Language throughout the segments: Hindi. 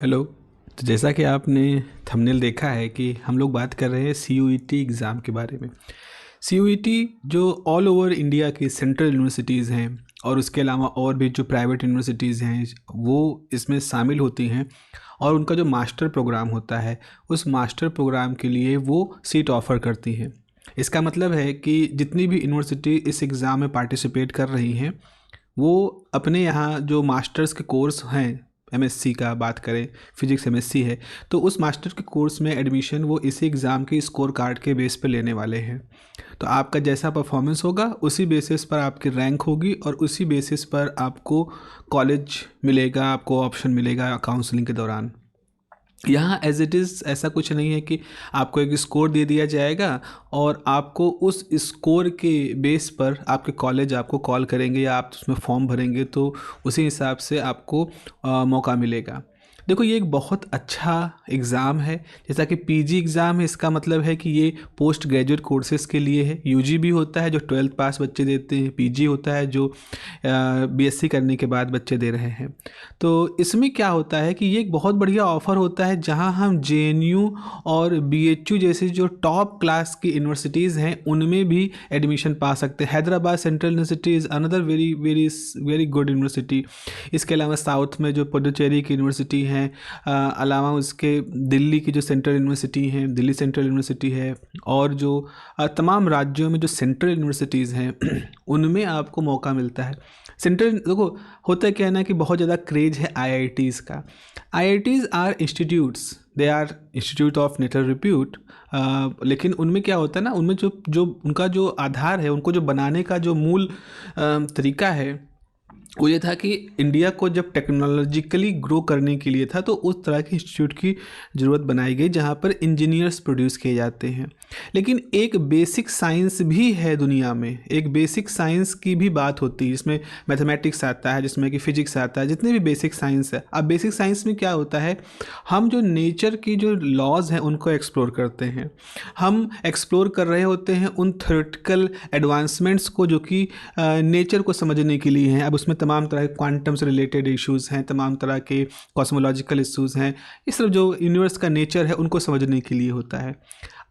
हेलो। तो जैसा कि आपने थंबनेल देखा है कि हम लोग बात कर रहे हैं सीयूईटी एग्ज़ाम के बारे में। सीयूईटी जो ऑल ओवर इंडिया की सेंट्रल यूनिवर्सिटीज़ हैं और उसके अलावा और भी जो प्राइवेट यूनिवर्सिटीज़ हैं वो इसमें शामिल होती हैं और उनका जो मास्टर प्रोग्राम होता है उस मास्टर प्रोग्राम के लिए वो सीट ऑफ़र करती हैं। इसका मतलब है कि जितनी भी यूनिवर्सिटी इस एग्ज़ाम में पार्टिसिपेट कर रही हैं वो अपने यहाँ जो मास्टर्स के कोर्स हैं, एमएससी का बात करें, फिजिक्स एमएससी है, तो उस मास्टर के कोर्स में एडमिशन वो इसी एग्ज़ाम के स्कोर कार्ड के बेस पे लेने वाले हैं। तो आपका जैसा परफॉर्मेंस होगा उसी बेसिस पर आपकी रैंक होगी और उसी बेसिस पर आपको कॉलेज मिलेगा, आपको ऑप्शन मिलेगा काउंसलिंग के दौरान। यहाँ एज इट इज़ ऐसा कुछ नहीं है कि आपको एक स्कोर दे दिया जाएगा और आपको उस स्कोर के बेस पर आपके कॉलेज आपको कॉल करेंगे या आप उसमें फॉर्म भरेंगे तो उसी हिसाब से आपको मौका मिलेगा। देखो, ये एक बहुत अच्छा एग्ज़ाम है। जैसा कि पीजी एग्ज़ाम है, इसका मतलब है कि ये पोस्ट ग्रेजुएट कोर्सेज़ के लिए है। यूजी भी होता है जो 12th पास बच्चे देते हैं, पीजी होता है जो बीएससी करने के बाद बच्चे दे रहे हैं। तो इसमें क्या होता है कि ये एक बहुत बढ़िया ऑफ़र होता है जहां हम जेएनयू और बीएचयू जैसे जो टॉप क्लास की यूनिवर्सिटीज़ हैं उनमें भी एडमिशन पा सकते हैं। Hyderabad central university is another very very very good university. इसके अलावा साउथ में जो पुडुचेरी की यूनिवर्सिटी हैं, अलावा उसके दिल्ली की जो सेंट्रल यूनिवर्सिटी हैं, दिल्ली सेंट्रल यूनिवर्सिटी है, और जो तमाम राज्यों में जो सेंट्रल यूनिवर्सिटीज़ हैं उनमें आपको मौका मिलता है। सेंट्रल देखो, होता क्या है ना कि बहुत ज़्यादा क्रेज है आईआईटीज़ का। IITs are institutes, they are institute of national repute. लेकिन उनमें क्या होता है ना, उनमें जो जो उनका जो आधार है, उनको जो बनाने का जो मूल तरीका है वो ये था कि इंडिया को जब टेक्नोलॉजिकली ग्रो करने के लिए था तो उस तरह के इंस्टीट्यूट की ज़रूरत बनाई गई जहाँ पर इंजीनियर्स प्रोड्यूस किए जाते हैं। लेकिन एक बेसिक साइंस भी है दुनिया में, एक बेसिक साइंस की भी बात होती है जिसमें मैथमेटिक्स आता है, जिसमें कि फिजिक्स आता है, जितने भी बेसिक साइंस है। अब बेसिक साइंस में क्या होता है, हम जो नेचर की जो लॉज हैं उनको एक्सप्लोर करते हैं। हम एक्सप्लोर कर रहे होते हैं उन थ्योरेटिकल एडवांसमेंट्स को जो कि नेचर को समझने के लिए हैं। अब उसमें तमाम तरह के क्वांटम से रिलेटेड इश्यूज़ हैं, तमाम तरह के कॉस्मोलॉजिकल इश्यूज़ हैं। इस तरह जो यूनिवर्स का नेचर है उनको समझने के लिए होता है।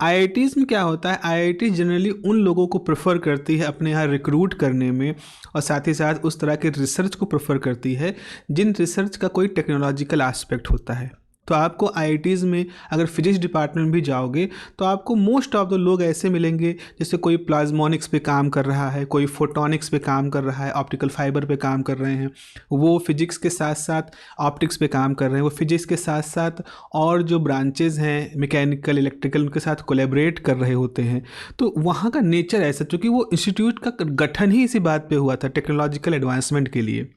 आईआईटीज़ में क्या होता है, आईआईटी जनरली उन लोगों को प्रेफर करती है अपने यहाँ रिक्रूट करने में और साथ ही साथ उस तरह के रिसर्च को प्रेफर करती है जिन रिसर्च का कोई टेक्नोलॉजिकल एस्पेक्ट होता है। तो आपको आईआईटीज़ में अगर फिजिक्स डिपार्टमेंट भी जाओगे तो आपको मोस्ट ऑफ द लोग ऐसे मिलेंगे जैसे कोई प्लाज्मोनिक्स पे काम कर रहा है, कोई फोटोनिक्स पे काम कर रहा है, ऑप्टिकल फाइबर पे काम कर रहे हैं, वो फिजिक्स के साथ साथ ऑप्टिक्स पे काम कर रहे हैं, वो फिजिक्स के साथ साथ और जो ब्रांचेज़ हैं मैकेनिकल, इलेक्ट्रिकल, उनके साथ कोलेबरेट कर रहे होते हैं। तो वहाँ का नेचर ऐसा, चूँकि वो इंस्टीट्यूट का गठन ही इसी बात पे हुआ था, टेक्नोलॉजिकल एडवांसमेंट के लिए।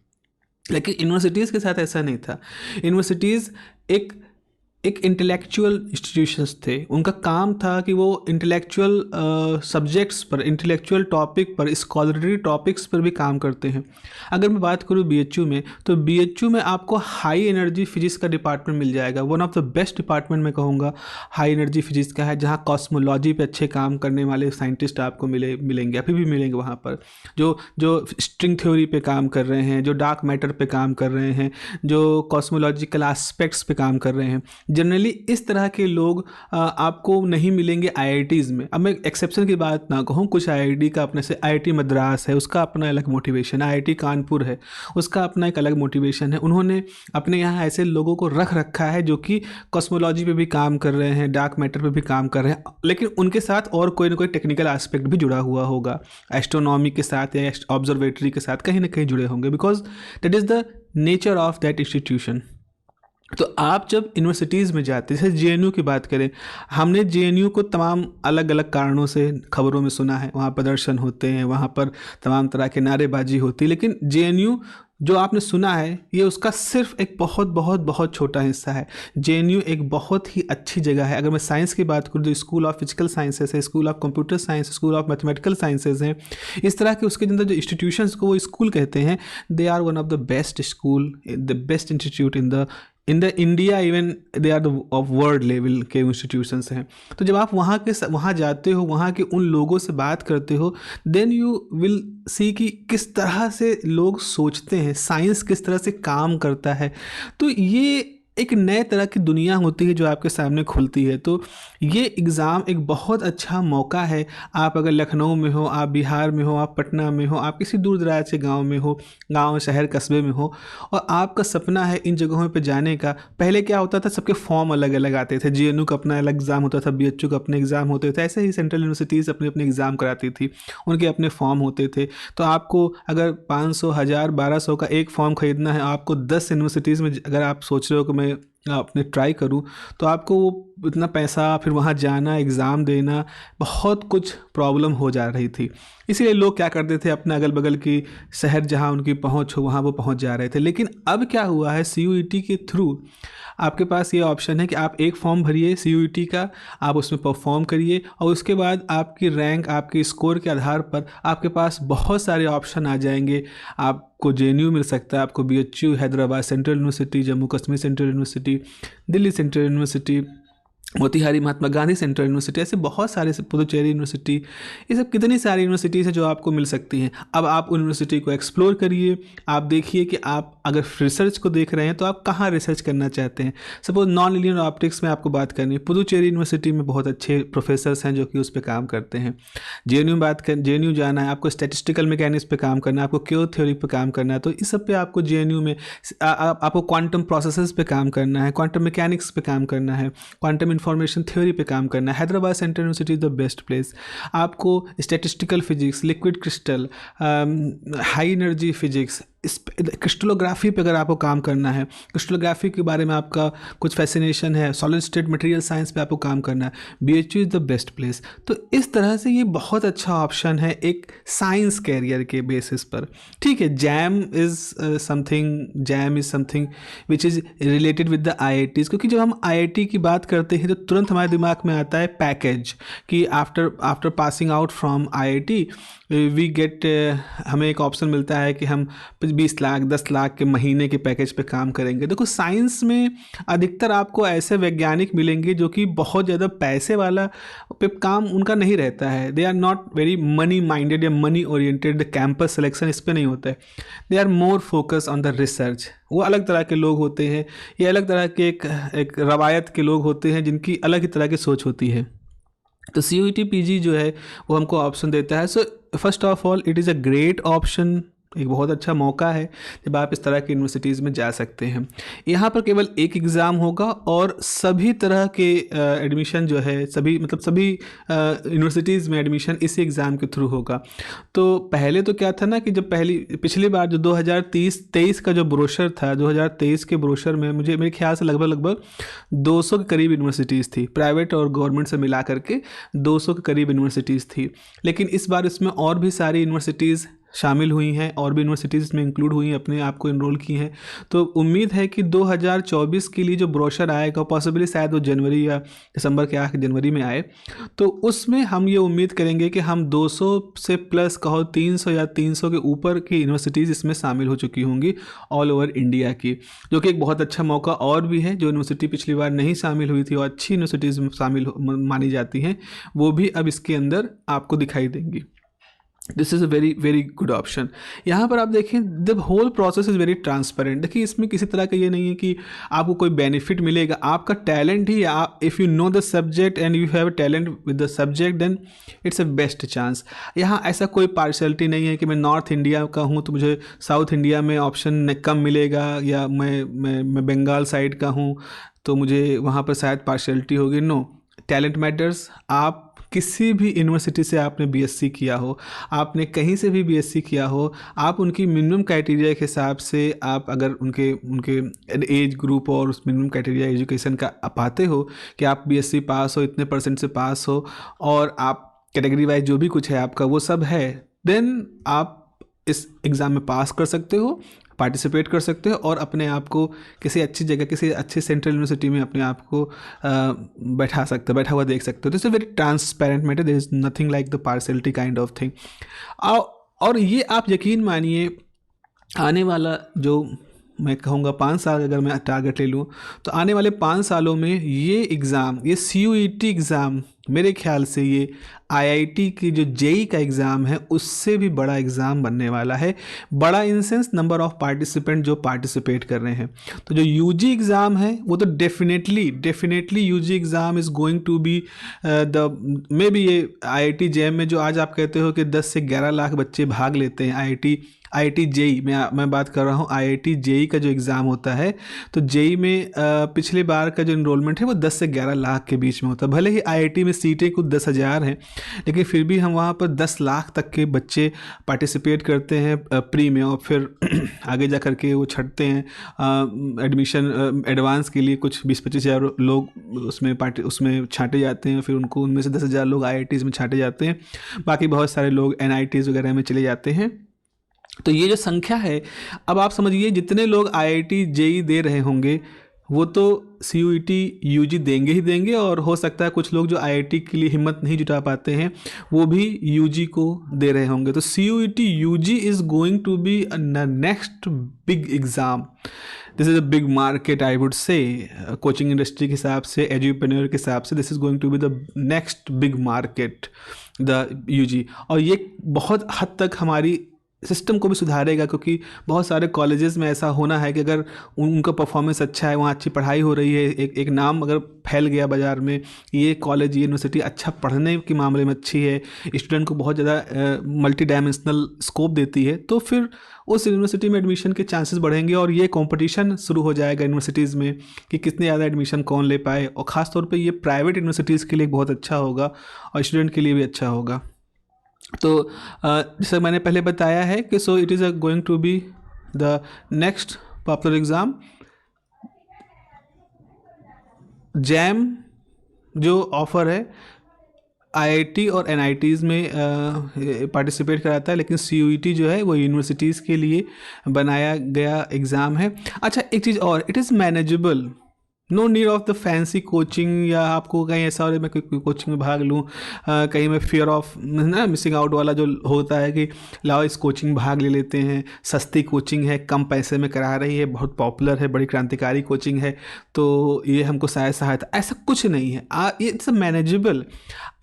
लेकिन यूनिवर्सिटीज़ के साथ ऐसा नहीं था। यूनिवर्सिटीज़ एक एक इंटेलेक्चुअल इंस्टीट्यूशंस थे। उनका काम था कि वो इंटेलेक्चुअल सब्जेक्ट्स पर, इंटेलेक्चुअल टॉपिक पर, स्कॉलरी टॉपिक्स पर भी काम करते हैं। अगर मैं बात करूँ बीएचयू में, तो बीएचयू में आपको हाई एनर्जी फिजिक्स का डिपार्टमेंट मिल जाएगा। One of the best department मैं कहूँगा हाई एनर्जी फिजिक्स का है, जहाँ कॉस्मोलॉजी पे अच्छे काम करने वाले साइंटिस्ट आपको मिलेंगे, अभी भी मिलेंगे वहाँ पर, जो जो स्ट्रिंग थ्योरी पे काम कर रहे हैं, जो डार्क मैटर पे काम कर रहे हैं, जो कॉस्मोलॉजिकल एस्पेक्ट्स पे काम कर रहे हैं। जनरली इस तरह के लोग आपको नहीं मिलेंगे आईआईटीज़ में। अब मैं एक्सेप्शन की बात ना कहूँ, कुछ आईआईटी का अपने से, आईआईटी मद्रास है उसका अपना अलग मोटिवेशन है, आईआईटी कानपुर है उसका अपना एक अलग मोटिवेशन है। उन्होंने अपने यहाँ ऐसे लोगों को रख रखा है जो कि कॉस्मोलॉजी पे भी काम कर रहे हैं, डार्क मैटर पे भी काम कर रहे हैं, लेकिन उनके साथ और कोई ना कोई टेक्निकल एस्पेक्ट भी जुड़ा हुआ होगा, एस्ट्रोनॉमी के साथ या ऑब्जर्वेटरी के साथ कहीं ना कहीं जुड़े होंगे, because that is the nature of that institution. तो आप जब यूनिवर्सिटीज़ में जाते हैं, जैसे जेएनयू की बात करें, हमने जेएनयू को तमाम अलग अलग कारणों से खबरों में सुना है, वहाँ प्रदर्शन होते हैं, वहाँ पर तमाम तरह के नारेबाजी होती है, लेकिन जेएनयू जो आपने सुना है ये उसका सिर्फ एक बहुत बहुत बहुत छोटा हिस्सा है। जेएनयू एक बहुत ही अच्छी जगह है। अगर मैं साइंस की बात करूँ तो स्कूल ऑफ फिजिकल साइंसेस है, school of computer science, school of mathematical sciences हैं। इस तरह के उसके अंदर जो इंस्टीट्यूशंस को वो स्कूल कहते हैं, they are one of the best school, the best institute in the India, even they are the of world level के इंस्टीट्यूशंस हैं। तो जब आप वहाँ जाते हो, वहाँ के उन लोगों से बात करते हो, देन यू विल सी कि किस तरह से लोग सोचते हैं, साइंस किस तरह से काम करता है। तो ये एक नए तरह की दुनिया होती है जो आपके सामने खुलती है। तो ये एग्ज़ाम एक बहुत अच्छा मौका है। आप अगर लखनऊ में हो, आप बिहार में हो, आप पटना में हो, आप किसी दूर दराज के गाँव में हो, गाँव शहर कस्बे में हो, और आपका सपना है इन जगहों पे जाने का। पहले क्या होता था, सबके फॉर्म अलग अलग आते थे। जेएनयू का अपना अलग एग्ज़ाम होता था, बीएचयू का अपने एग्ज़ाम होते थे। ऐसे ही सेंट्रल यूनिवर्सिटीज़ अपने अपने एग्ज़ाम कराती थी, उनके अपने फॉर्म होते थे। तो आपको अगर 500, 1000, 1200 का एक फॉर्म खरीदना है, आपको 10 यूनिवर्सिटीज़ में अगर आप सोच रहे हो कि मैं अपने ट्राई करूं, तो आपको वो इतना पैसा, फिर वहाँ जाना, एग्ज़ाम देना, बहुत कुछ प्रॉब्लम हो जा रही थी। इसीलिए लोग क्या करते थे, अपने अगल बगल की शहर जहाँ उनकी पहुँच हो वहाँ वो पहुँच जा रहे थे। लेकिन अब क्या हुआ है, सीयूईटी के थ्रू आपके पास ये ऑप्शन है कि आप एक फॉर्म भरिए सीयूईटी का, आप उसमें परफॉर्म करिए, और उसके बाद आपकी रैंक, आपके स्कोर के आधार पर आपके पास बहुत सारे ऑप्शन आ जाएंगे। आपको जेएनयू मिल सकता है, आपको BHU, Hyderabad central university, Jammu Kashmir central university, Delhi central university, Motihari Mahatma Gandhi central university, ऐसे बहुत सारे, पुदुचेरी यूनिवर्सिटी, ये सब कितनी सारी यूनिवर्सिटीज़ हैं जो आपको मिल सकती हैं। अब आप उन यूनिवर्सिटी को एक्सप्लोर करिए। आप देखिए कि आप अगर रिसर्च को देख रहे हैं तो आप कहाँ रिसर्च करना चाहते हैं। सपोज नॉन लीनियर ऑप्टिक्स में आपको बात करनी है, पुदुचेरी यूनिवर्सिटी में बहुत अच्छे प्रोफेसर्स हैं जो कि उस पर काम करते हैं। जेएनयू जाना है, आपको स्टैटिस्टिकल मैकेनिक्स पे काम करना है, आपको क्योर थ्योरी पे काम करना है, तो इस सब पे आपको जेएनयू में आपको क्वांटम प्रोसेसेस पे काम करना है, क्वांटम मैकेनिक्स पे काम करना है, क्वांटम इंफॉर्मेशन थ्योरी पे काम करना है, Hyderabad central university is the best place. आपको statistical physics, liquid crystal, high energy physics, इस क्रिस्टलोग्राफी पे अगर आपको काम करना है, क्रिस्टलोग्राफी के बारे में आपका कुछ फैसिनेशन है, सॉलिड स्टेट मटेरियल साइंस पे आपको काम करना है, BHU is the best place. तो इस तरह से ये बहुत अच्छा ऑप्शन है एक साइंस कैरियर के बेसिस पर। ठीक है, jam is something which is related with the IITs, क्योंकि जब हम आईआईटी की बात करते हैं तो तुरंत हमारे दिमाग में आता है पैकेज, कि after passing out from IIT we get, हमें एक ऑप्शन मिलता है कि हम 20 लाख 10 लाख के महीने के पैकेज पे काम करेंगे। देखो, साइंस में अधिकतर आपको ऐसे वैज्ञानिक मिलेंगे जो कि बहुत ज़्यादा पैसे वाला पे काम उनका नहीं रहता है। They are not very money minded या money oriented. The campus selection इस पर नहीं होता है। They are more focus on the research. वो अलग तरह के लोग होते हैं, ये अलग तरह के एक रवायत के लोग होते हैं जिनकी अलग ही तरह की सोच होती है। तो सीयूईटी पीजी जो है वो हमको ऑप्शन देता है। So first of all it is a great option, एक बहुत अच्छा मौका है जब आप इस तरह की यूनिवर्सिटीज़ में जा सकते हैं। यहाँ पर केवल एक एग्ज़ाम होगा और सभी तरह के एडमिशन जो है, सभी यूनिवर्सिटीज़ में एडमिशन इसी एग्ज़ाम के थ्रू होगा। तो पहले तो क्या था ना कि जब पिछली बार जो 2023 का जो ब्रोशर था, 2023 के ब्रोशर में मेरे ख्याल से लगभग 200 के करीब यूनिवर्सिटीज़ थी, प्राइवेट और गवर्नमेंट से मिला करके 200 के करीब यूनिवर्सिटीज़ थी। लेकिन इस बार इसमें और भी सारी यूनिवर्सिटीज़ शामिल हुई हैं, और भी यूनिवर्सिटीज़ इसमें इंक्लूड हुई हैं, अपने आप को इनरोल की हैं। तो उम्मीद है कि 2024 के लिए जो ब्रोशर आएगा, पॉसिबली शायद वो जनवरी या दिसंबर के आखिर जनवरी में आए, तो उसमें हम ये उम्मीद करेंगे कि हम 200 से प्लस कहो 300 या 300 के ऊपर की यूनिवर्सिटीज़ इसमें शामिल हो चुकी होंगी ऑल ओवर इंडिया की, जो कि एक बहुत अच्छा मौका और भी है। जो यूनिवर्सिटी पिछली बार नहीं शामिल हुई थी और अच्छी यूनिवर्सिटीज़ में शामिल मानी जाती हैं, वो भी अब इसके अंदर आपको दिखाई देंगी। This is a very very good option. यहाँ पर आप देखें, the whole process is very transparent. देखिए, इसमें किसी तरह का ये नहीं है कि आपको कोई बेनिफिट मिलेगा। आपका टैलेंट ही, आप if you know the subject and you have talent with the subject, then it's a best chance. यहाँ ऐसा कोई पार्शलिटी नहीं है कि मैं नॉर्थ इंडिया का हूँ तो मुझे साउथ इंडिया में ऑप्शन कम मिलेगा, या मैं बंगाल साइड का हूँ तो मुझे वहाँ पर शायद पार्शलिटी होगी। No, talent matters. आप किसी भी यूनिवर्सिटी से आपने बीएससी किया हो, आपने कहीं से भी बीएससी किया हो, आप उनकी मिनिमम क्राइटेरिया के हिसाब से, आप अगर उनके एज ग्रुप और उस मिनिमम क्राइटेरिया एजुकेशन का पाते हो कि आप बीएससी पास हो, इतने परसेंट से पास हो, और आप कैटेगरी वाइज जो भी कुछ है आपका वो सब है, देन आप इस एग्ज़ाम में पास कर सकते हो, पार्टिसिपेट कर सकते हो, और अपने आप को किसी अच्छी जगह, किसी अच्छे सेंट्रल यूनिवर्सिटी में अपने आप को बैठा हुआ देख सकते हो। This is very transparent matter, there is nothing like the partiality kind of thing. और ये आप यकीन मानिए, आने वाला जो मैं कहूँगा 5 साल अगर मैं टारगेट ले लूँ, तो आने वाले 5 सालों में ये एग्ज़ाम, ये सीयूईटी एग्ज़ाम मेरे ख्याल से ये आईआईटी की जो जेई का एग्ज़ाम है उससे भी बड़ा एग्ज़ाम बनने वाला है। बड़ा in sense number of participant जो पार्टिसिपेट कर रहे हैं। तो जो यूजी एग्ज़ाम है वो तो definitely UG exam is going to be the may be ये आईआईटी जेईई में जो आज आप कहते हो कि 10 से 11 लाख बच्चे भाग लेते हैं आईआईटी जेईई मैं बात कर रहा हूँ। आईआईटी जेईई का जो एग्ज़ाम होता है तो जेईई में पिछले बार का जो इनरोलमेंट है वो 10 से 11 लाख के बीच में होता है। भले ही आईआईटी में सीटें कुछ 10,000 हैं, लेकिन फिर भी हम वहाँ पर 10 लाख तक के बच्चे पार्टिसिपेट करते हैं प्री में, और फिर आगे जा कर के वो छटते हैं एडमिशन एडवांस के लिए। कुछ 20-25 हज़ार लोग उसमें छांटे जाते हैं, फिर उनको उनमें से 10,000 लोग आईआईटीज़ में छांटे जाते हैं, बाकी बहुत सारे लोग एनआईटीज़ वगैरह में चले जाते हैं। तो ये जो संख्या है, अब आप समझिए जितने लोग आईआईटी जेईई दे रहे होंगे वो तो सीयूईटी यूजी देंगे ही देंगे, और हो सकता है कुछ लोग जो आईआईटी के लिए हिम्मत नहीं जुटा पाते हैं वो भी यूजी को दे रहे होंगे। तो CUET UG is going to be next big exam. This is a big market I would say, coaching industry के हिसाब से, एजुकेप्रेन्योर के हिसाब से, this is going to be the next big market the UG. और ये बहुत हद तक हमारी सिस्टम को भी सुधारेगा, क्योंकि बहुत सारे कॉलेजेस में ऐसा होना है कि अगर उनका परफॉर्मेंस अच्छा है, वहाँ अच्छी पढ़ाई हो रही है, एक नाम अगर फैल गया बाज़ार में, ये कॉलेज ये यूनिवर्सिटी अच्छा पढ़ने के मामले में अच्छी है, स्टूडेंट को बहुत ज़्यादा मल्टी डायमेंशनल स्कोप देती है, तो फिर उस यूनिवर्सिटी में एडमिशन के चांसेस बढ़ेंगे और ये कंपटीशन शुरू हो जाएगा यूनिवर्सिटीज़ में कि कितने ज़्यादा एडमिशन कौन ले पाए। और ख़ास तौर पे ये प्राइवेट यूनिवर्सिटीज़ के लिए बहुत अच्छा होगा और स्टूडेंट के लिए भी अच्छा होगा। तो जैसे मैंने पहले बताया है कि so it is going to be the next popular exam. JAM जो ऑफ़र है आईआईटी और एनआईटीज़ में पार्टिसिपेट कराता है, लेकिन सीयूईटी जो है वो यूनिवर्सिटीज़ के लिए बनाया गया एग्ज़ाम है। अच्छा, एक चीज़ और, it is manageable, no need of the fancy coaching, या आपको कहीं ऐसा हो मैं कोई कोचिंग में भाग लूँ, कहीं मैं फियर ऑफ ना मिसिंग आउट वाला जो होता है कि लाओ इस कोचिंग भाग ले लेते हैं, सस्ती कोचिंग है, कम पैसे में करा रही है, बहुत पॉपुलर है, बड़ी क्रांतिकारी कोचिंग है, तो ये हमको सहायता, ऐसा कुछ नहीं है। It's manageable.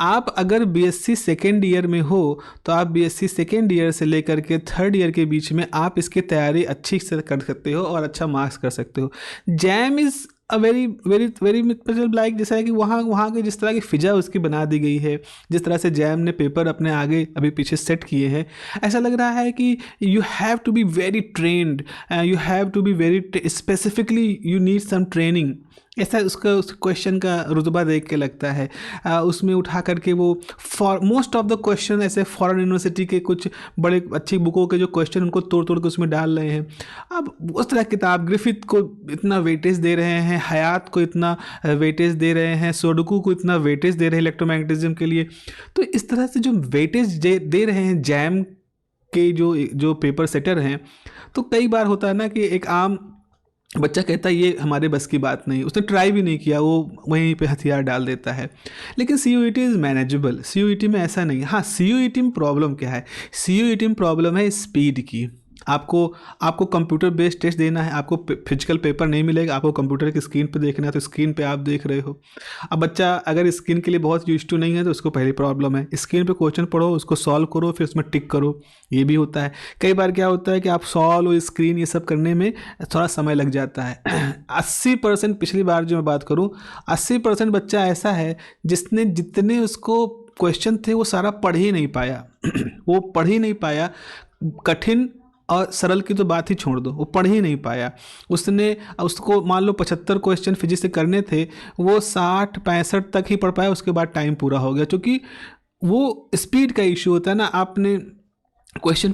आप अगर बीएससी सेकेंड ईयर में हो तो आप बीएससी सेकेंड ईयर से लेकर के थर्ड ईयर के बीच में आप इसकी तैयारी अच्छी से कर सकते हो और अच्छा मार्क्स कर सकते हो। Jam is a very very very मतलब लाइक, जैसा है कि वहाँ की जिस तरह की फ़िजा उसकी बना दी गई है, जिस तरह से जैम ने पेपर अपने आगे अभी पीछे सेट किए हैं, ऐसा लग रहा है कि you have to be very trained, you have to be very specifically, you need some training, ऐसा उसका उस क्वेश्चन का रुतबा देख के लगता है। उसमें उठा करके वो मोस्ट ऑफ द क्वेश्चन ऐसे फॉरेन यूनिवर्सिटी के कुछ बड़े अच्छी बुकों के जो क्वेश्चन उनको तोड़ तोड़ के उसमें डाल रहे हैं। अब उस तरह किताब, ग्रिफिथ को इतना वेटेज दे रहे हैं, हयात को इतना वेटेज दे रहे हैं, सोडुकू को इतना वेटेज दे रहे हैं इलेक्ट्रोमैग्नेटिज्म के लिए। तो इस तरह से जो वेटेज दे रहे हैं जैम के जो पेपर सेटर हैं, तो कई बार होता है ना कि एक आम बच्चा कहता है ये हमारे बस की बात नहीं, उसने ट्राई भी नहीं किया, वो वहीं पे हथियार डाल देता है। लेकिन सीयूईटी इज़ मैनेजेबल, सीयूईटी में ऐसा नहीं है। हाँ, सीयूईटी में प्रॉब्लम क्या है? सीयूईटी में प्रॉब्लम है स्पीड की। आपको कंप्यूटर बेस्ड टेस्ट देना है, आपको फिजिकल पेपर नहीं मिलेगा, आपको कंप्यूटर की स्क्रीन पे देखना है, तो स्क्रीन पे आप देख रहे हो। अब बच्चा अगर स्क्रीन के लिए बहुत यूज टू नहीं है तो उसको पहली प्रॉब्लम है, स्क्रीन पे क्वेश्चन पढ़ो, उसको सॉल्व करो, फिर उसमें टिक करो, ये भी होता है। कई बार क्या होता है कि आप सॉल्व स्क्रीन ये सब करने में थोड़ा समय लग जाता है। 80% पिछली बार जो मैं बात करूँ, 80% बच्चा ऐसा है जिसने जितने उसको क्वेश्चन थे वो सारा पढ़ ही नहीं पाया। वो पढ़ ही नहीं पाया, कठिन और सरल की तो बात ही छोड़ दो, वो पढ़ ही नहीं पाया। उसको मान लो 75 क्वेश्चन फिजिक्स से करने थे, वो 60-65 तक ही पढ़ पाया, उसके बाद टाइम पूरा हो गया। क्योंकि वो स्पीड का इशू होता है ना, आपने क्वेश्चन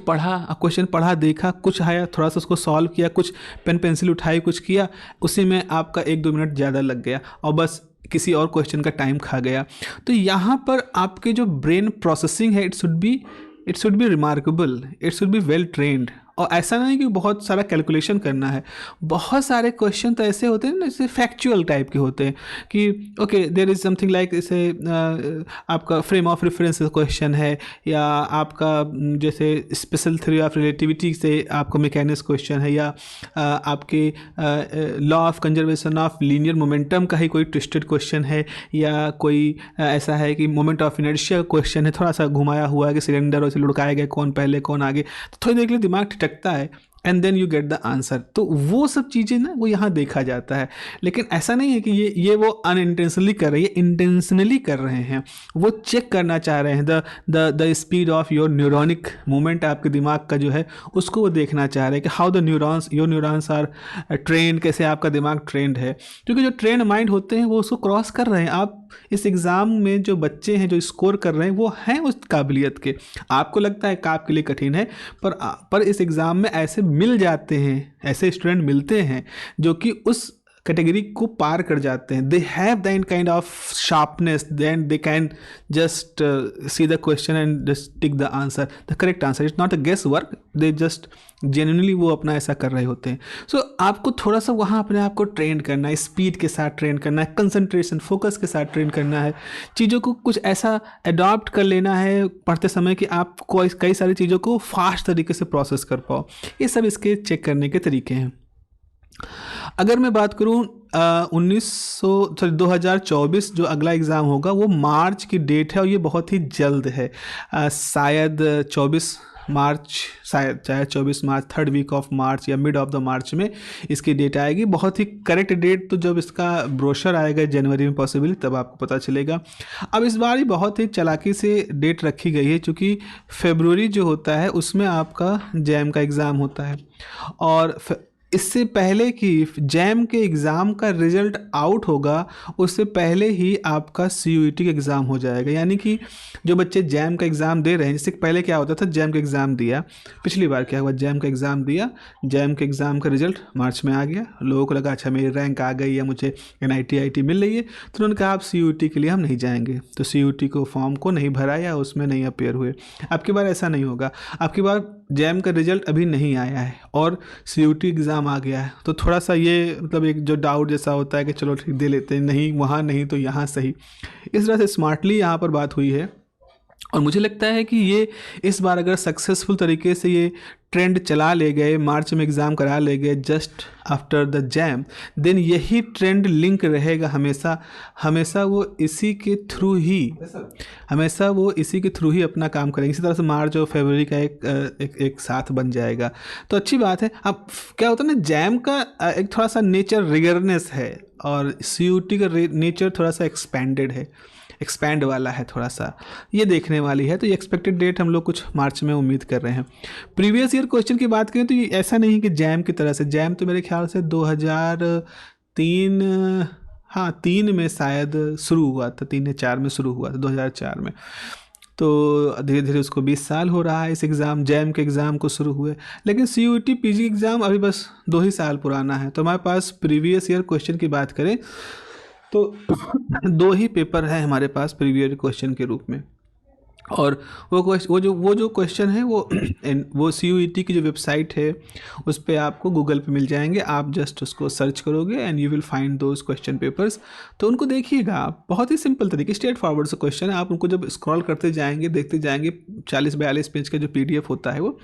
पढ़ा, देखा, कुछ आया, थोड़ा सा उसको सॉल्व किया, कुछ पेन पेंसिल उठाई, कुछ किया, उसी में आपका 1-2 मिनट ज़्यादा लग गया और बस किसी और क्वेश्चन का टाइम खा गया। तो यहाँ पर आपके जो ब्रेन प्रोसेसिंग है, it should be remarkable, it should be well trained. और ऐसा नहीं कि बहुत सारा कैलकुलेशन करना है, बहुत सारे क्वेश्चन तो ऐसे होते हैं ना, जैसे फैक्चुअल टाइप के होते हैं कि okay there is something like, जैसे आपका फ्रेम ऑफ रेफरेंस क्वेश्चन है, या आपका जैसे स्पेशल थ्योरी ऑफ रिलेटिविटी से आपका मैकेनिक्स क्वेश्चन है, या आपके law of conservation of linear momentum का ही कोई ट्विस्टेड क्वेश्चन है, या कोई ऐसा है कि मोमेंट ऑफ इनर्शिया क्वेश्चन है, थोड़ा सा घुमाया हुआ है कि सिलेंडर और से लुढ़काए गए, कौन पहले कौन आगे, तो थोड़ी देर के लिए दिमाग ठिठकता है and then you get the answer. तो वो सब चीज़ें ना वो यहाँ देखा जाता है। लेकिन ऐसा नहीं है कि ये वो अनइंटेंशनली कर रहे हैं, ये इंटेंशनली कर रहे हैं। वो चेक करना चाह रहे हैं the speed of your neuronic movement, आपके दिमाग का जो है उसको वो देखना चाह रहे हैं कि how the neurons your neurons are trained, कैसे आपका दिमाग ट्रेंड है। क्योंकि जो ट्रेंड माइंड होते हैं वो उसको क्रॉस कर रहे हैं। आप इस एग्ज़ाम में जो बच्चे हैं जो स्कोर कर रहे हैं वो हैं उस काबिलियत के। आपको लगता है कि आपके लिए कठिन है, पर इस एग्ज़ाम में ऐसे मिल जाते हैं, ऐसे स्टूडेंट मिलते हैं जो कि उस कैटेगरी को पार कर जाते हैं। They have that kind of sharpness, then they can just see the question and just tick the answer, the correct answer. It's not a guess work, they just genuinely वो अपना ऐसा कर रहे होते हैं। सो आपको थोड़ा सा वहाँ अपने आप को ट्रेन करना है, स्पीड के साथ ट्रेन करना है, कंसंट्रेशन फोकस के साथ ट्रेन करना है, चीज़ों को कुछ ऐसा अडॉप्ट कर लेना है पढ़ते समय कि आप कई सारी चीज़ों को फास्ट तरीके से प्रोसेस कर पाओ। ये सब इसके चेक करने के तरीके हैं। अगर मैं बात करूं 2024 जो अगला एग्ज़ाम होगा वो मार्च की डेट है, और ये बहुत ही जल्द है। शायद 24 मार्च, शायद 24 मार्च, थर्ड वीक ऑफ मार्च या मिड ऑफ द मार्च में इसकी डेट आएगी। बहुत ही करेक्ट डेट तो जब इसका ब्रोशर आएगा जनवरी में पॉसिबली, तब आपको पता चलेगा। अब इस बार ही बहुत ही चालाकी से डेट रखी गई है, क्योंकि फरवरी जो होता है उसमें आपका जैम का एग्ज़ाम होता है, और इससे पहले कि जैम के एग्ज़ाम का रिज़ल्ट आउट होगा उससे पहले ही आपका CUET का एग्ज़ाम हो जाएगा। यानी कि जो बच्चे जैम का एग्ज़ाम दे रहे हैं, इससे पहले क्या होता था, जैम का एग्ज़ाम दिया, पिछली बार क्या हुआ, जैम का एग्ज़ाम दिया, जैम के एग्ज़ाम का रिज़ल्ट मार्च में आ गया, लोगों को लगा अच्छा मेरी रैंक आ गई या मुझे NIT IIT मिल रही है, तो उन्होंने कहा आप CUET के लिए हम नहीं जाएंगे, तो CUET को फॉर्म को नहीं भरा या उसमें नहीं अपेयर हुए। अब की बार ऐसा नहीं होगा। अब की बार जैम का रिज़ल्ट अभी नहीं आया है और CUET एग्ज़ाम आ गया है, तो थोड़ा सा ये मतलब एक जो डाउट जैसा होता है कि चलो ठीक दे लेते हैं, नहीं वहाँ नहीं तो यहाँ सही, इस तरह से स्मार्टली यहाँ पर बात हुई है। और मुझे लगता है कि ये इस बार अगर सक्सेसफुल तरीके से ये ट्रेंड चला ले गए, मार्च में एग्ज़ाम करा ले गए just after the JAM, then यही ट्रेंड लिंक रहेगा हमेशा। हमेशा वो इसी के थ्रू ही अपना काम करेंगे। इसी तरह से मार्च और फरवरी का एक साथ बन जाएगा, तो अच्छी बात है। अब क्या होता है ना, जैम का एक थोड़ा सा नेचर रिगरनेस है और CUET का नेचर थोड़ा सा एक्सपैंड वाला है, थोड़ा सा ये देखने वाली है। तो ये एक्सपेक्टेड डेट हम लोग कुछ मार्च में उम्मीद कर रहे हैं। प्रीवियस ईयर क्वेश्चन की बात करें तो ये ऐसा नहीं कि जैम की तरह से, जैम तो मेरे ख्याल से 2003 में शायद शुरू हुआ था, 3 या 4 में शुरू हुआ था, 2004 में। तो धीरे धीरे उसको 20 साल हो रहा है इस एग्ज़ाम, जैम के एग्ज़ाम को शुरू हुए। लेकिन CUET PG एग्ज़ाम अभी बस 2 ही साल पुराना है। तो हमारे पास प्रीवियस ईयर क्वेश्चन की बात करें तो 2 ही पेपर है हमारे पास प्रीवियस क्वेश्चन के रूप में, और वो जो क्वेश्चन है वो CUET की जो वेबसाइट है उस पर आपको गूगल पे मिल जाएंगे। आप जस्ट उसको सर्च करोगे and you will find those question papers. तो उनको देखिएगा आप, बहुत ही सिंपल तरीके, स्ट्रेट फॉरवर्ड से क्वेश्चन है। आप उनको जब स्क्रॉल करते जाएंगे, देखते जाएंगे, 40-42 पेज का जो PDF होता है वो,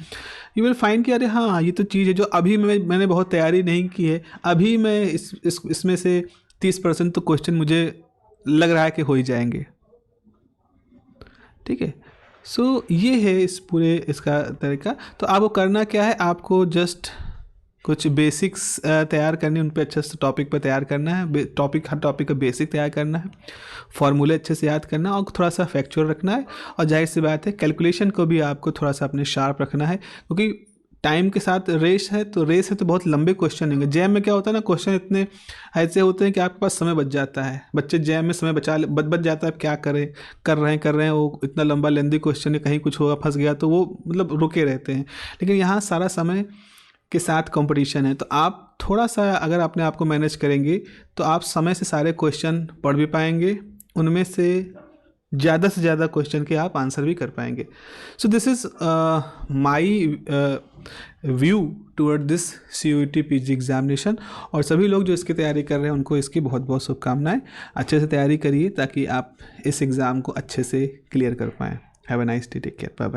यू विल फाइंड कि अरे हाँ ये तो चीज़ है जो अभी मैंने बहुत तैयारी नहीं की है, अभी मैं इसमें से 30% तो क्वेश्चन मुझे लग रहा है कि हो ही जाएंगे। ठीक है, सो ये है इसका तरीका। तो आपको करना क्या है, आपको जस्ट कुछ बेसिक्स तैयार करनी, उन पे अच्छे से टॉपिक पर तैयार करना है, हर टॉपिक का बेसिक तैयार करना है, फॉर्मूले अच्छे से याद करना है और थोड़ा सा फैक्चुअल रखना है। और जाहिर सी बात है कैलकुलेशन को भी आपको थोड़ा सा अपने शार्प रखना है, क्योंकि टाइम के साथ रेस है तो बहुत लंबे क्वेश्चन होंगे। जैम में क्या होता है ना, क्वेश्चन इतने ऐसे होते हैं कि आपके पास समय बच जाता है। बच्चे जैम में समय बच जाता है, क्या कर रहे हैं वो इतना लंबा लेंदी क्वेश्चन है, कहीं कुछ होगा फंस गया तो वो मतलब रुके रहते हैं। लेकिन यहाँ सारा समय के साथ कंपटीशन है, तो आप थोड़ा सा अगर अपने आप को मैनेज करेंगे तो आप समय से सारे क्वेश्चन पढ़ भी पाएंगे, उनमें से ज़्यादा से ज़्यादा क्वेश्चन के आप आंसर भी कर पाएंगे। So this is my view toward this CUET PG examination. और सभी लोग जो इसकी तैयारी कर रहे हैं उनको इसकी बहुत बहुत शुभकामनाएं। अच्छे से तैयारी करिए ताकि आप इस एग्ज़ाम को अच्छे से क्लियर कर पाएँ। Have a nice day, take care, bye bye.